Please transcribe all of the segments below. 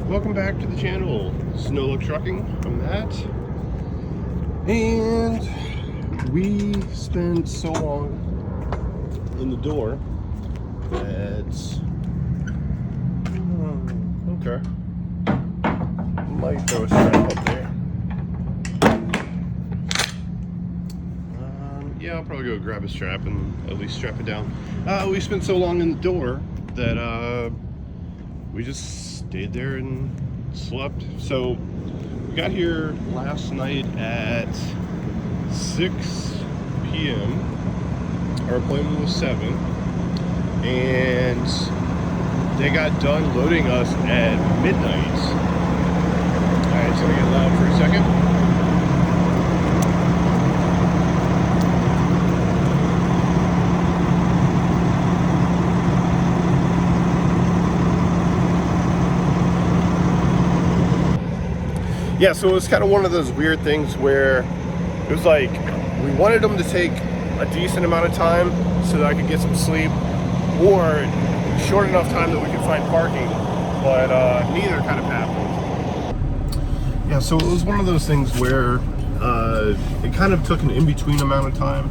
Welcome back to the channel, Snow Trucking. I'm Matt, and we spent so long in the door that okay, might throw a strap up there. Yeah, I'll probably go grab a strap and at least strap it down. We spent so long in the door that we just stayed there and slept. So we got here last night at 6 p.m. Our appointment was 7, and they got done loading us at midnight. Alright, it's gonna get loud for a second. Yeah, so it was kind of one of those weird things where it was like we wanted them to take a decent amount of time so that I could get some sleep, or short enough time that we could find parking, but neither kind of happened. Yeah, so it was one of those things where it kind of took an in-between amount of time,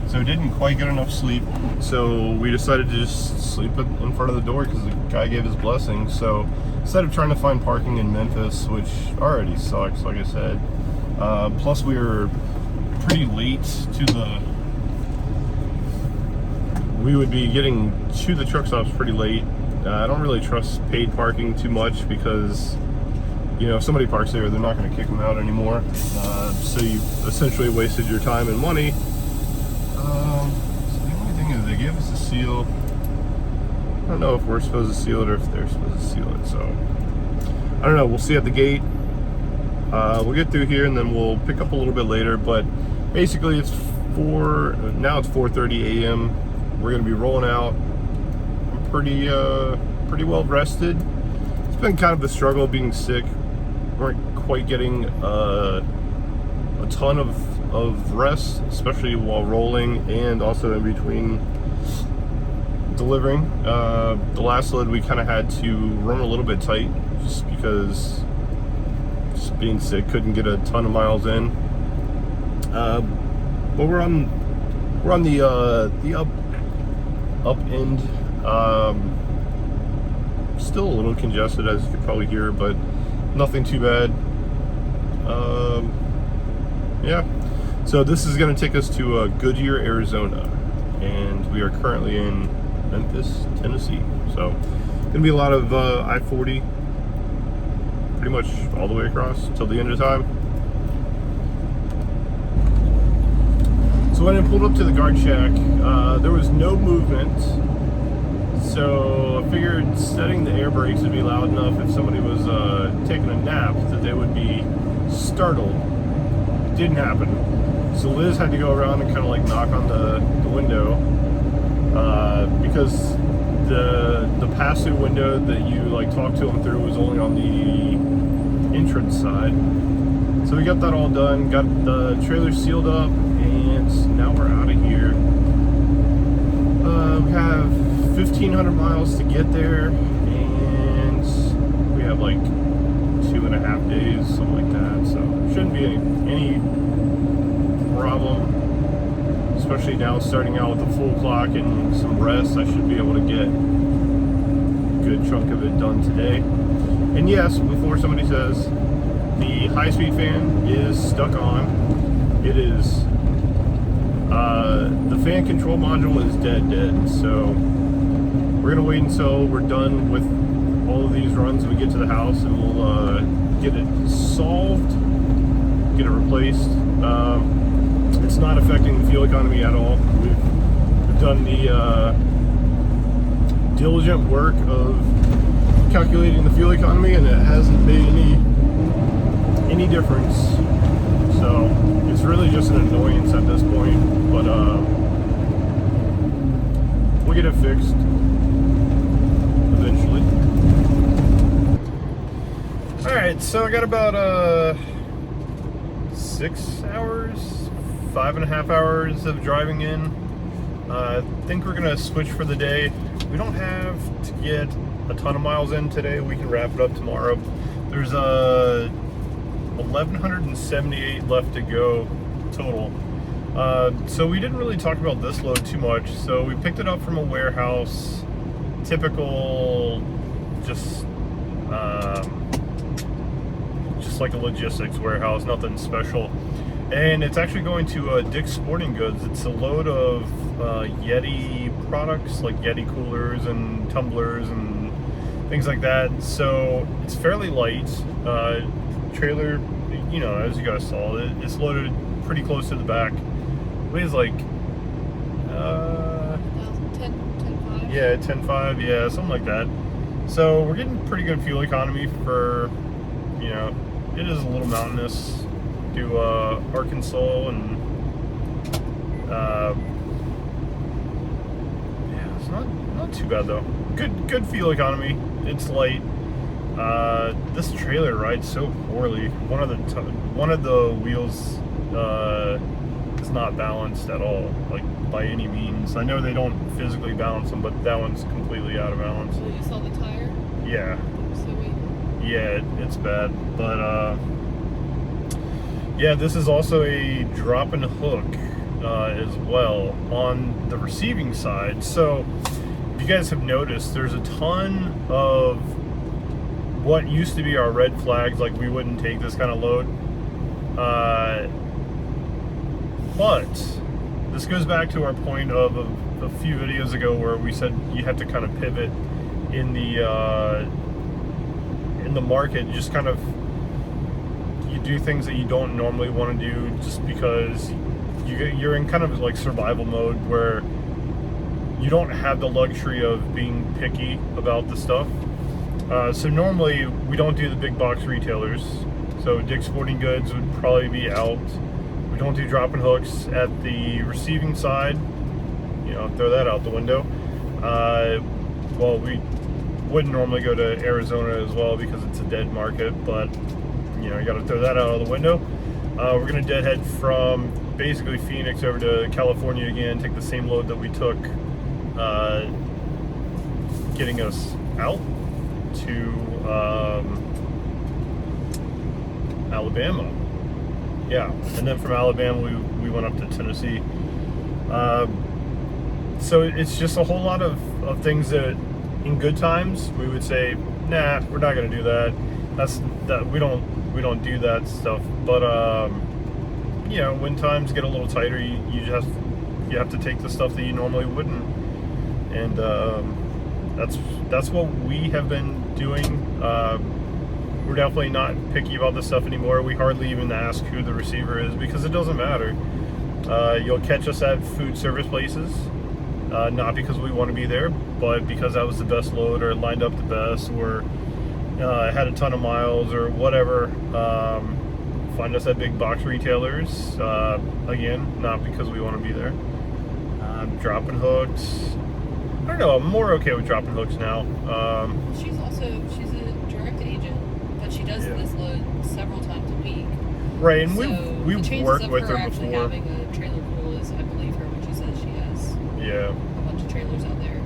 so didn't quite get enough sleep, so we decided to just sleep in front of the door because the guy gave his blessing. So instead of trying to find parking in Memphis, which already sucks, like I said, plus we were pretty late to we would be getting to the truck stops pretty late. I don't really trust paid parking too much because, you know, if somebody parks there, they're not going to kick them out anymore. So you essentially wasted your time and money. So the only thing is they gave us a seal. I don't know if we're supposed to seal it or if they're supposed to seal it, so I don't know. We'll see at the gate. We'll get through here and then we'll pick up a little bit later, but basically it's now it's 4:30 a.m. We're gonna be rolling out. I'm pretty well rested. It's been kind of a struggle being sick. We weren't quite getting a ton of rest, especially while rolling and also in between delivering. The last load we kind of had to run a little bit tight just because just being sick, couldn't get a ton of miles in. But we're on the up end. Still a little congested, as you can probably hear, but nothing too bad. Yeah, so this is going to take us to Goodyear, Arizona, and we are currently in Memphis, Tennessee. So gonna be a lot of I-40 pretty much all the way across till the end of time. So when I pulled up to the guard shack, there was no movement, so I figured setting the air brakes would be loud enough if somebody was taking a nap that they would be startled. It didn't happen. So Liz had to go around and kind of like knock on the window, because the pass-through window that you like talk to them through was only on the entrance side. So we got that all done, got the trailer sealed up, and now we're out of here. We have 1,500 miles to get there, and we have like 2.5 days, something like that. So shouldn't be any problem. Especially now starting out with a full clock and some rest, I should be able to get a good chunk of it done today. And yes, before somebody says, the high-speed fan is stuck on. It is, the fan control module is dead, so we're gonna wait until we're done with all of these runs and we get to the house, and we'll get it solved, get it replaced. It's not affecting the fuel economy at all. We've done the diligent work of calculating the fuel economy, and it hasn't made any difference. So it's really just an annoyance at this point, but we'll get it fixed eventually. All right, so I got about 6 hours, 5.5 hours of driving in. I think we're gonna switch for the day. We don't have to get a ton of miles in today. We can wrap it up tomorrow. There's 1,178 left to go total. So we didn't really talk about this load too much. So we picked it up from a warehouse, typical, just like a logistics warehouse, nothing special. And it's actually going to Dick's Sporting Goods. It's a load of Yeti products, like Yeti coolers and tumblers and things like that. So it's fairly light. Trailer, you know, as you guys saw, it's loaded pretty close to the back. Weighs like 10.5. Yeah, 10.5, yeah, something like that. So we're getting pretty good fuel economy for, you know, it is a little mountainous to Arkansas, and yeah, it's not too bad though. Good fuel economy. It's light. This trailer rides so poorly. One of the wheels is not balanced at all, like by any means. I know they don't physically balance them, but that one's completely out of balance. So you saw the tire? Yeah. So wait. Yeah, it's bad. But yeah, this is also a drop and hook as well on the receiving side. So if you guys have noticed, there's a ton of what used to be our red flags, like we wouldn't take this kind of load. But this goes back to our point of a few videos ago where we said you have to kind of pivot in the market. Just kind of, you do things that you don't normally want to do just because you're in kind of like survival mode where you don't have the luxury of being picky about the stuff. So normally we don't do the big box retailers. So Dick's Sporting Goods would probably be out. We don't do drop and hooks at the receiving side. You know, throw that out the window. Well, we wouldn't normally go to Arizona as well because it's a dead market, but you know, you got to throw that out of the window. We're gonna deadhead from basically Phoenix over to California again, take the same load that we took getting us out to Alabama. Yeah, and then from Alabama we went up to Tennessee. So it's just a whole lot of things that in good times we would say, nah, we're not gonna do that. We don't do that stuff. But you know, when times get a little tighter, you have to take the stuff that you normally wouldn't. And that's what we have been doing. We're definitely not picky about this stuff anymore. We hardly even ask who the receiver is because it doesn't matter. You'll catch us at food service places, not because we want to be there, but because that was the best load, or it lined up the best, or had a ton of miles, or whatever. Find us at big box retailers, again, not because we want to be there. Dropping hooks. I don't know, I'm more okay with dropping hooks now. She's a direct agent, but she does this load several times a week. Right, and so we've worked with her actually before. Having a trailer pool is, I believe her when she says she has a bunch of trailers out there.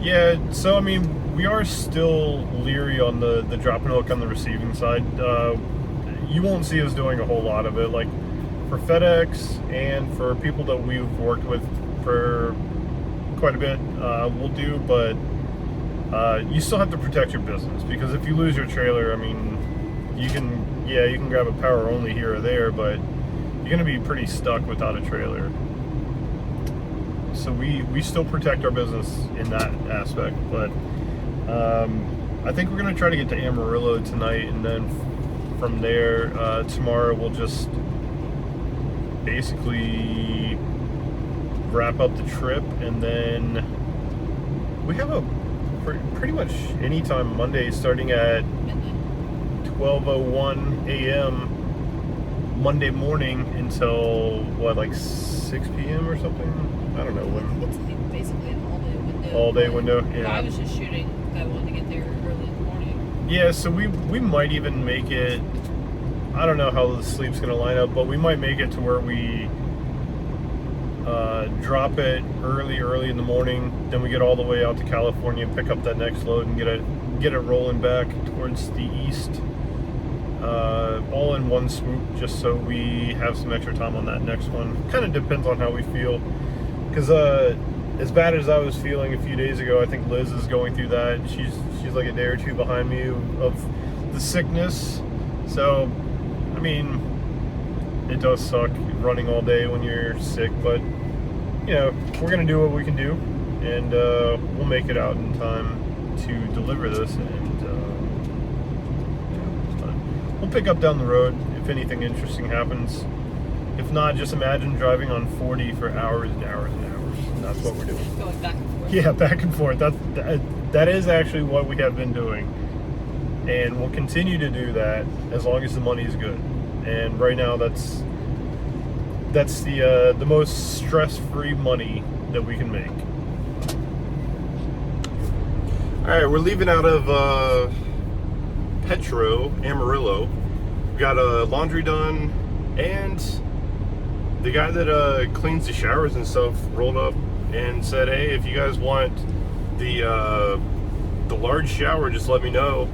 Yeah, so I mean, we are still leery on the drop and hook on the receiving side. You won't see us doing a whole lot of it. Like for FedEx and for people that we've worked with for quite a bit, we'll do, but you still have to protect your business, because if you lose your trailer, I mean, you can grab a power only here or there, but you're going to be pretty stuck without a trailer. So we still protect our business in that aspect. But I think we're going to try to get to Amarillo tonight, and then from there tomorrow we'll just basically wrap up the trip, and then we have a pretty much anytime Monday starting at 12:01 a.m. Monday morning until what, like 6 p.m. or something? I don't know when. I think it's like basically an all-day window. All-day window, yeah. I was just shooting. I wanted to get there early in the morning. Yeah, so we might even make it. I don't know how the sleep's gonna line up, but we might make it to where we drop it early in the morning. Then we get all the way out to California and pick up that next load and get it rolling back towards the east. All in one swoop, just so we have some extra time on that next one. Kind of depends on how we feel, because as bad as I was feeling a few days ago, I think Liz is going through that. She's like a day or two behind me of the sickness. So, I mean, it does suck running all day when you're sick, but you know, we're gonna do what we can do, and we'll make it out in time to deliver this, and we'll pick up down the road if anything interesting happens. If not, just imagine driving on 40 for hours and hours and hours. And that's what we're doing. Going back and forth. Yeah, back and forth. That is actually what we have been doing, and we'll continue to do that as long as the money is good. And right now, that's the most stress-free money that we can make. All right, we're leaving out of Amarillo. We got laundry done, and the guy that cleans the showers and stuff rolled up and said, "Hey, if you guys want the large shower, just let me know."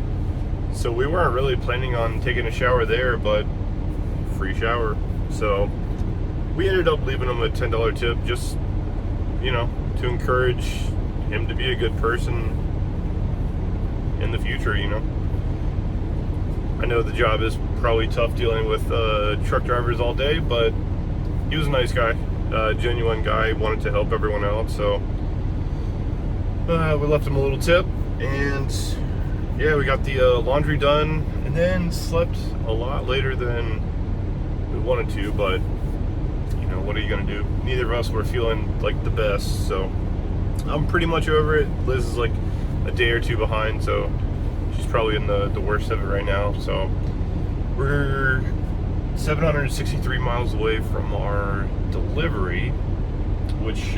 So we weren't really planning on taking a shower there, but free shower. So we ended up leaving him a $10 tip, just, you know, to encourage him to be a good person in the future, you know. I know the job is probably tough dealing with truck drivers all day, but he was a nice guy, genuine guy, wanted to help everyone out. So we left him a little tip, and yeah, we got the laundry done, and then slept a lot later than we wanted to, but you know, what are you gonna do? Neither of us were feeling like the best, so I'm pretty much over it. Liz is like a day or two behind, so she's probably in the worst of it right now. So we're 763 miles away from our delivery, which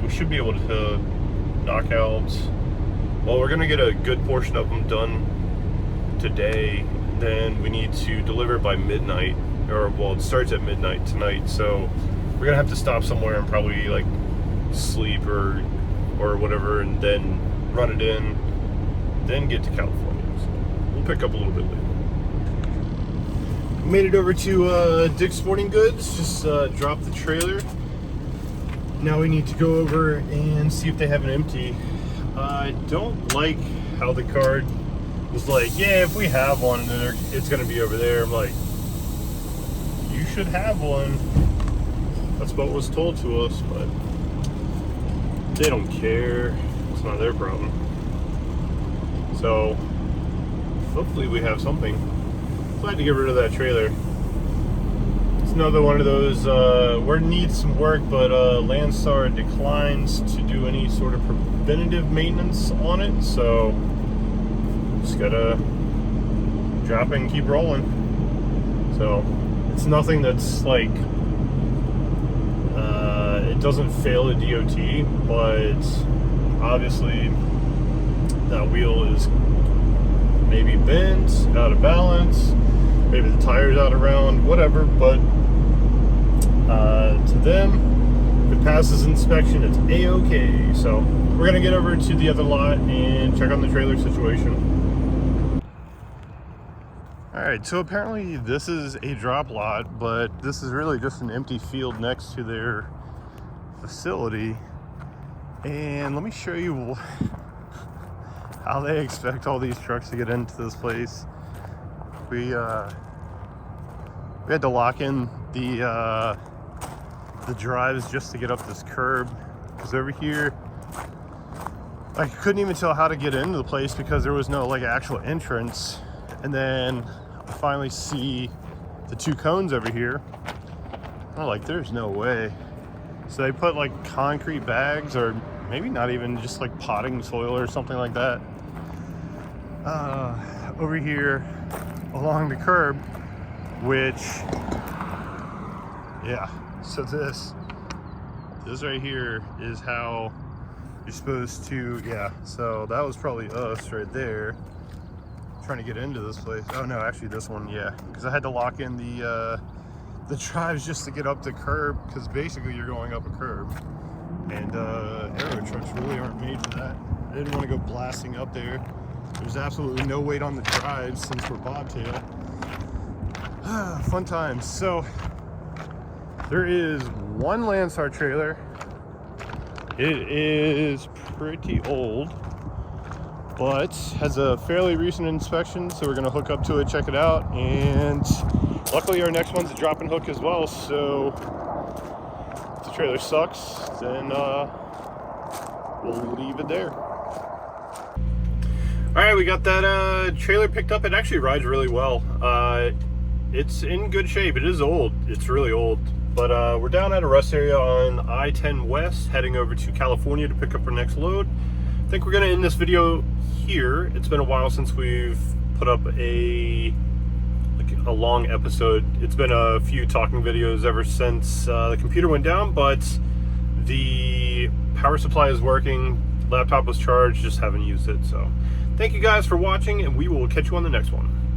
we should be able to knock out. Well, we're gonna get a good portion of them done today. Then we need to deliver by midnight, or well, it starts at midnight tonight. So we're gonna have to stop somewhere and probably like sleep or whatever, and then run it in, then get to California. So we'll pick up a little bit later. Made it over to Dick's Sporting Goods, just dropped the trailer. Now we need to go over and see if they have an empty. I don't like how the card was like, yeah, if we have one, then it's gonna be over there. I'm like, you should have one. That's what was told to us, but they don't care. It's not their problem. So hopefully we have something. Glad to get rid of that trailer. It's another one of those where it needs some work, but Landstar declines to do any sort of preventative maintenance on it, so just gotta drop it and keep rolling. So it's nothing that's like it doesn't fail a DOT, but obviously that wheel is maybe bent, out of balance, maybe the tire's out of round, whatever, but to them, if it passes inspection, it's A-okay. So we're gonna get over to the other lot and check on the trailer situation. All right, so apparently this is a drop lot, but this is really just an empty field next to their facility. And let me show you how they expect all these trucks to get into this place. We had to lock in the drives just to get up this curb, because over here I couldn't even tell how to get into the place because there was no like actual entrance. And then I finally see the two cones over here. I'm like, there's no way. So they put like concrete bags, or maybe not even, just like potting soil or something like that, over here along the curb, which, yeah, so this right here is how you're supposed to, yeah, so that was probably us right there trying to get into this place. Oh no, actually this one, yeah, because I had to lock in the the drives just to get up the curb, because basically you're going up a curb. And aero trucks really aren't made for that. I didn't want to go blasting up there. There's absolutely no weight on the drives since we're bobtail. Fun times. So there is one Landstar trailer. It is pretty old, but has a fairly recent inspection, so we're gonna hook up to it, check it out, and luckily our next one's a drop and hook as well, so if the trailer sucks, then we'll leave it there. All right, we got that trailer picked up. It actually rides really well. It's in good shape. It is old. It's really old. But we're down at a rest area on I-10 West, heading over to California to pick up our next load. I think we're going to end this video here. It's been a while since we've put up a long episode. It's been a few talking videos ever since the computer went down, but the power supply is working. Laptop was charged, just haven't used it. So thank you guys for watching, and we will catch you on the next one.